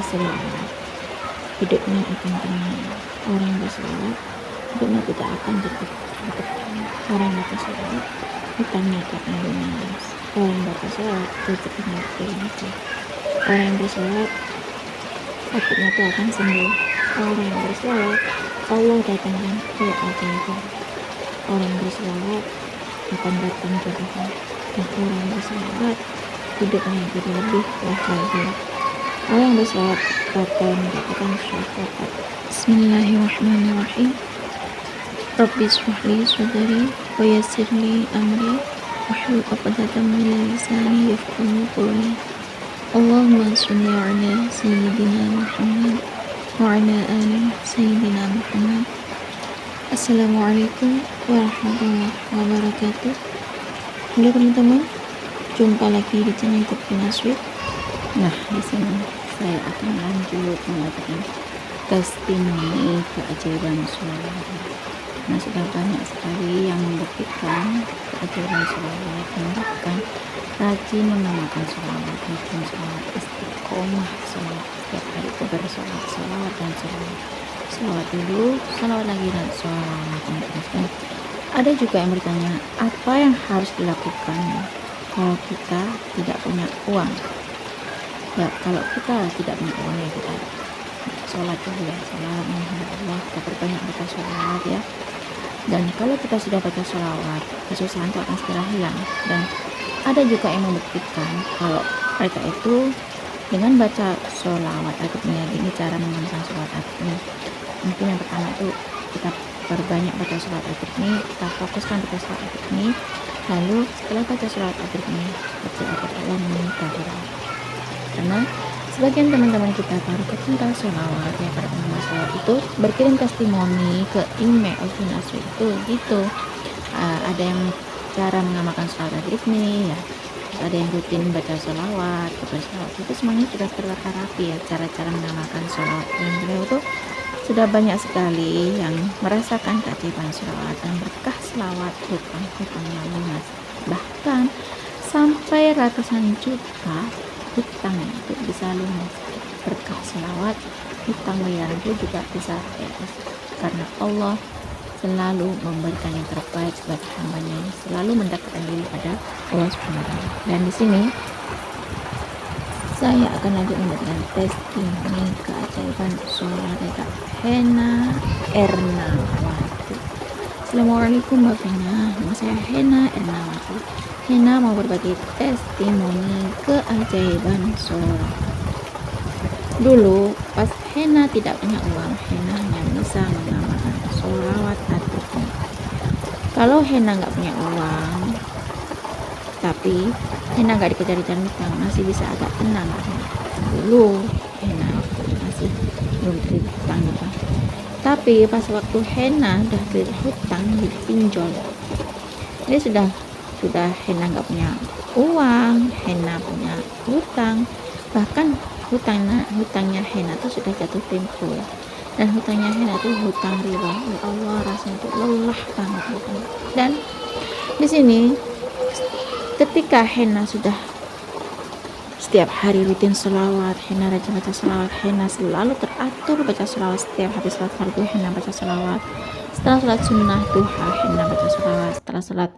berselawat, hidupnya akan tenang. Orang yang berselawat, hidupnya tidak akan bertekan. Orang yang berselawat, hutangnya akan lunas. Orang yang berselawat, rezekinya berlimpah. Orang yang berselawat, sakitnya itu akan sembuh. Orang yang berselawat, Allah datangkan keajaiban. Orang yang berselawat akan datang jodohnya. Dan orang yang berselawat, hidupnya jadi lebih bahagia. Orang yang berselawat bakal mendapatkan syafaat. Bismillahirrahmanirrahim. Rabbi shrah li sadri wa yassir li amri wahlul 'uqdatam min lisani yafqahu qawli. Allahumma shalli ala sayyidina Muhammad wa ala ali sayyidina Muhammad. Assalamualaikum warahmatullahi wabarakatuh. Halo teman-teman, jumpa lagi di channel YouTube Naswid. Nah, di sini saya akan lanjut mengatakan testimoni keajaiban sholawat. Nah, sudah banyak sekali yang membuktikan keajaiban sholawat, bahkan rajin mengamalkan sholawat, rajin sholawat, istiqomah sholawat, setiap hari itu bersolawat dan sholawat. Sholawat dulu, sholawat lagi, dan sholawat terus. Ada juga yang bertanya, apa yang harus dilakukan kalau kita tidak punya uang? Ya, kalau kita tidak punya uang, ya kita sholat dulu ya, sholat menghadap Allah, kita perbanyak baca sholawat ya. Dan kalau kita sudah baca sholawat, kesusahan itu akan segera hilang. Dan ada juga yang membuktikan kalau mereka itu dengan baca sholawat atiknya, ini cara mengamalkan sholawat atiknya. Mungkin yang pertama itu kita perbanyak baca sholawat atiknya, kita fokuskan baca sholawat atiknya. Lalu setelah baca sholawat atiknya, berdoa Allah meminta sholawat. Karena sebagian teman-teman kita para pecinta sholawat, ya, para pengamal sholawat itu berkirim testimoni ke email Naswid itu gitu. Ada yang cara mengamalkan sholawat atiknya ya, ada yang rutin baca sholawat, bersolawat, itu semuanya sudah tertata rapi ya, cara-cara mengamalkan sholawat. Dan beliau itu sudah banyak sekali yang merasakan keajaiban sholawat dan berkah sholawat, hutang-hutangnya lunas, bahkan sampai ratusan juta hutang itu bisa lunas berkah sholawat. Hutang miliaran pun juga bisa bebas, karena Allah selalu memberikan yang terbaik sebagai hambanya, selalu mendekatkan diri pada Allah SWT. Dan di sini saya akan lanjut memberikan testimoni keajaiban sholawat Kak Hena Ernawati. Assalamualaikum Mbak Hena, nama saya Hena Ernawati. Hena mau berbagi testimoni keajaiban sholawat. Dulu pas Hena tidak punya uang, Hena hanya bisa mengamalkan sholawat atiknya. Kalau Hena nggak punya uang, tapi Hena nggak dikejar-kejar hutang, masih bisa agak tenang. Dulu Hena masih belum terlilit hutang gitu. Tapi pas waktu Hena udah terlilit hutang, dipinjol, dia sudah Hena nggak punya uang, Hena punya hutang, bahkan hutangnya Hena tuh sudah jatuh tempo ya. Dan hutangnya Hena tuh hutang riba. Ya Allah, rasanya tuh lelah banget gitu. Dan di sini ketika Hena sudah setiap hari rutin sholawat, Hena rajin baca sholawat, Hena selalu teratur baca sholawat. Setiap habis sholat fardu Hena baca sholawat, setelah sholat sunnah duha Hena baca sholawat, setelah sholat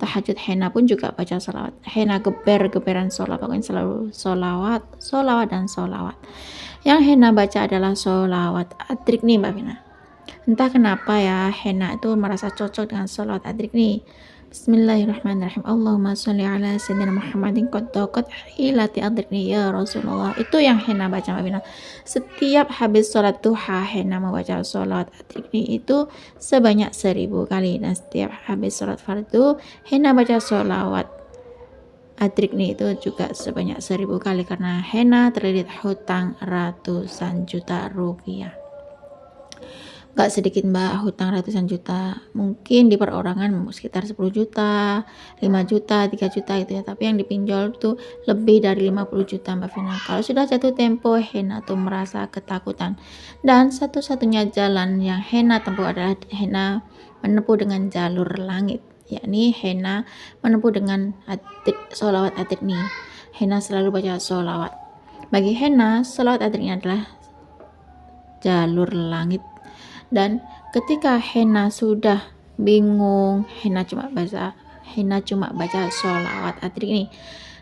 tahajud Hena pun juga baca sholawat. Hena geber-geberan sholawat, pokoknya selalu sholawat dan sholawat. Yang Hena baca adalah sholawat adrik nih Mbak Vina. Entah kenapa ya, Hena itu merasa cocok dengan sholawat adrik nih. Bismillahirrahmanirrahim. Allahumma sholli ala sayyidina Muhammadin qad hilati adrikni ya Rasulullah. Itu yang Hena baca Mbak Vina. Setiap habis sholat duha Hena membaca sholawat adrikni itu sebanyak 1000 kali. Dan setiap habis sholat fardu Hena baca sholawat adrikni itu juga sebanyak 1000 kali, karena Hena terlilit hutang ratusan juta rupiah. Gak sedikit Mbak, hutang ratusan juta. Mungkin di perorangan sekitar 10 juta, 5 juta, 3 juta gitu ya. Tapi yang dipinjol tuh lebih dari 50 juta Mbak Vina. Kalau sudah jatuh tempo, Hena tuh merasa ketakutan. Dan satu-satunya jalan yang Hena tempuh adalah Hena menempuh dengan jalur langit, yakni Hena menempuh dengan sholawat atik nih. Hena selalu baca sholawat. Bagi henna, sholawat adrik ini adalah jalur langit. Dan ketika henna sudah bingung, henna cuma baca sholawat adrik ini.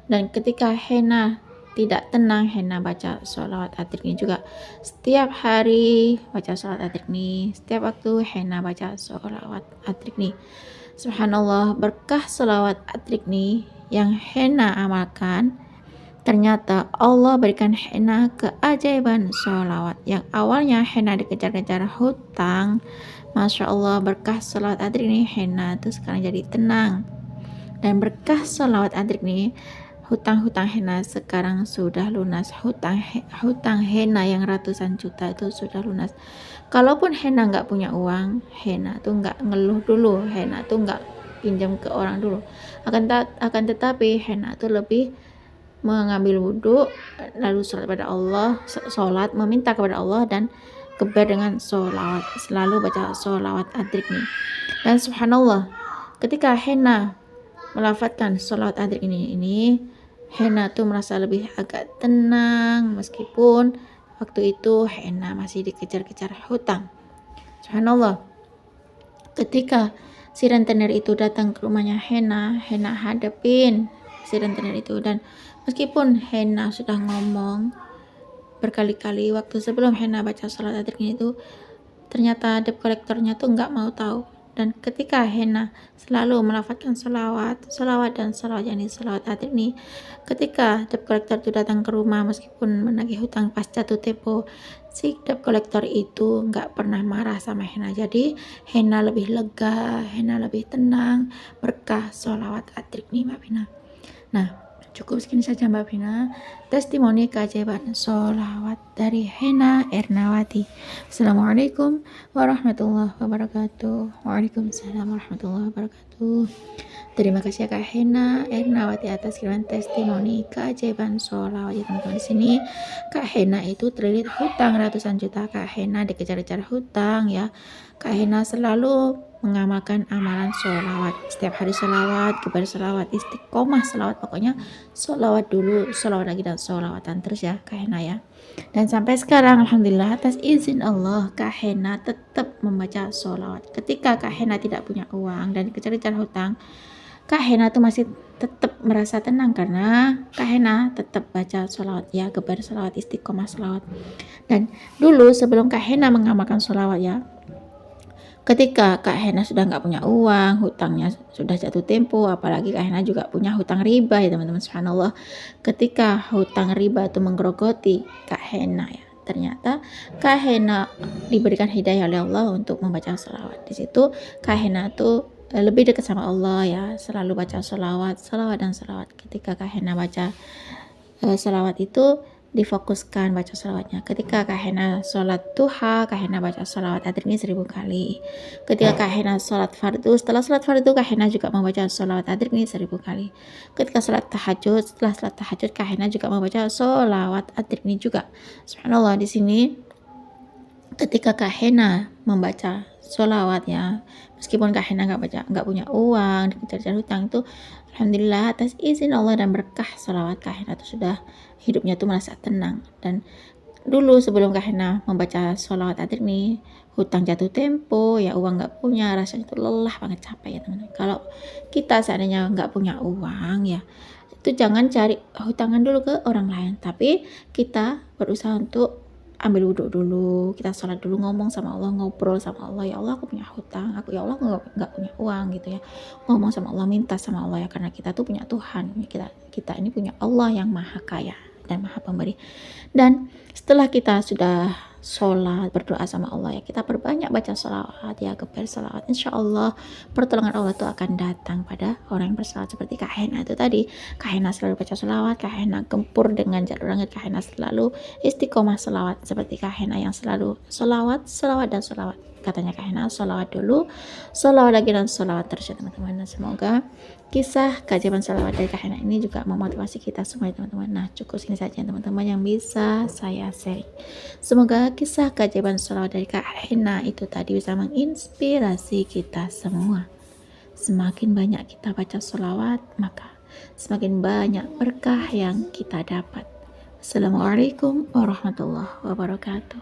Dan ketika henna tidak tenang, henna baca sholawat adrik ini juga. Setiap hari baca sholawat adrik ini, setiap waktu henna baca sholawat adrik ini. Subhanallah, berkah sholawat adrik ini yang henna amalkan, ternyata Allah berikan henna keajaiban sholawat. Yang awalnya henna dikejar-kejar hutang, Masya Allah, berkah sholawat adrik ini henna itu sekarang jadi tenang. Dan berkah sholawat adrik ini, hutang-hutang henna sekarang sudah lunas. Hutang henna yang ratusan juta itu sudah lunas. Kalaupun henna nggak punya uang, henna tuh nggak ngeluh dulu, henna tuh nggak pinjam ke orang dulu. Akan tetapi henna tuh lebih mengambil wudhu, lalu sholat meminta kepada Allah, dan keber dengan sholawat, selalu baca sholawat adrik nih. Dan subhanallah, ketika henna melafadzkan sholawat adrik ini henna tuh merasa lebih agak tenang, meskipun waktu itu henna masih dikejar-kejar hutang. Subhanallah, ketika si rentenir itu datang ke rumahnya henna hadapin si rentenir itu, dan meskipun henna sudah ngomong berkali-kali waktu sebelum henna baca sholawat adrik itu, ternyata debt kolektornya tuh nggak mau tahu. Dan ketika henna selalu melafadzkan sholawat yakni sholawat adrik ini, ketika debt kolektor itu datang ke rumah meskipun menagih hutang pas jatuh tempo, si debt kolektor itu nggak pernah marah sama henna. Jadi henna lebih lega, henna lebih tenang berkah sholawat adrik nih Mbak Vina. Nah, cukup segini saja Mbak Vina, testimoni keajaiban sholawat dari Henna Ernawati. Assalamualaikum warahmatullahi wabarakatuh. Waalaikumsalam warahmatullahi wabarakatuh. Terima kasih ya Kak Henna Ernawati atas kiriman testimoni keajaiban sholawat ya teman-teman. Di sini Kak Henna itu terlilit hutang ratusan juta. Kak Henna dikejar-kejar hutang ya. Kak Henna selalu mengamalkan amalan sholawat, setiap hari sholawat, kepada sholawat, istiqomah sholawat, pokoknya sholawat dulu, sholawat lagi, dan sholawatan terus ya Kak Henna ya. Dan sampai sekarang alhamdulillah atas izin Allah Kak Henna tetap membaca sholawat. Ketika Kak Henna tidak punya uang dan dikejar-kejar hutang, Kak Henna tuh masih tetap merasa tenang karena Kak Henna tetap baca sholawat ya, kepada sholawat, istiqomah sholawat. Dan dulu sebelum Kak Henna mengamalkan sholawat ya, ketika Kak Henna sudah nggak punya uang, hutangnya sudah jatuh tempo, apalagi Kak Henna juga punya hutang riba ya teman-teman. Subhanallah, ketika hutang riba itu menggerogoti Kak Henna ya, ternyata Kak Henna diberikan hidayah oleh Allah untuk membaca sholawat. Di situ Kak Henna tuh lebih dekat sama Allah ya, selalu baca sholawat dan sholawat. Ketika Kak Henna baca sholawat itu difokuskan baca sholawatnya. Ketika Kak Henna sholat duha, Kak Henna baca sholawat adrik ini 1000 kali. Ketika Kak Henna sholat fardu, setelah sholat fardu Kak Henna juga membaca sholawat adrik ini 1000 kali. Ketika sholat tahajud, setelah sholat tahajud Kak Henna juga membaca sholawat adrik ini juga. Subhanallah, di sini ketika Kak Henna membaca sholawat ya, meskipun Kak Henna nggak punya uang, dikejar-kejar hutang, itu alhamdulillah atas izin Allah dan berkah sholawat Kak Henna itu sudah hidupnya tuh merasa tenang. Dan dulu sebelum Kak Henna membaca sholawat adrik nih, hutang jatuh tempo ya, uang nggak punya, rasanya tuh lelah banget, capek ya teman-teman. Kalau kita seandainya nggak punya uang ya, itu jangan cari hutangan dulu ke orang lain, tapi kita berusaha untuk ambil wudhu dulu, kita sholat dulu, ngomong sama Allah, ngobrol sama Allah, ya Allah aku punya hutang, aku ya Allah nggak punya uang gitu ya, ngomong sama Allah, minta sama Allah ya, karena kita tuh punya Tuhan, kita ini punya Allah yang maha kaya dan maha pemberi. Dan setelah kita sudah sholat, berdoa sama Allah ya, kita perbanyak baca sholawat ya, kepada sholawat, insya Allah pertolongan Allah itu akan datang pada orang yang bersalawat. Seperti Kak Henna itu tadi, Kak Henna selalu baca sholawat, Kak Henna gempur dengan jalur langit, Kak Henna selalu istiqomah sholawat. Seperti Kak Henna yang selalu sholawat dan sholawat. Katanya Kak Henna, sholawat dulu, sholawat lagi, dan sholawat terus ya teman-teman. Dan semoga kisah keajaiban sholawat dari Kak Henna ini juga memotivasi kita semua ya teman-teman. Nah, cukup sini saja teman-teman yang bisa saya sharing. Semoga kisah keajaiban sholawat dari Kak Henna itu tadi bisa menginspirasi kita semua. Semakin banyak kita baca sholawat, maka semakin banyak berkah yang kita dapat. Assalamualaikum warahmatullahi wabarakatuh.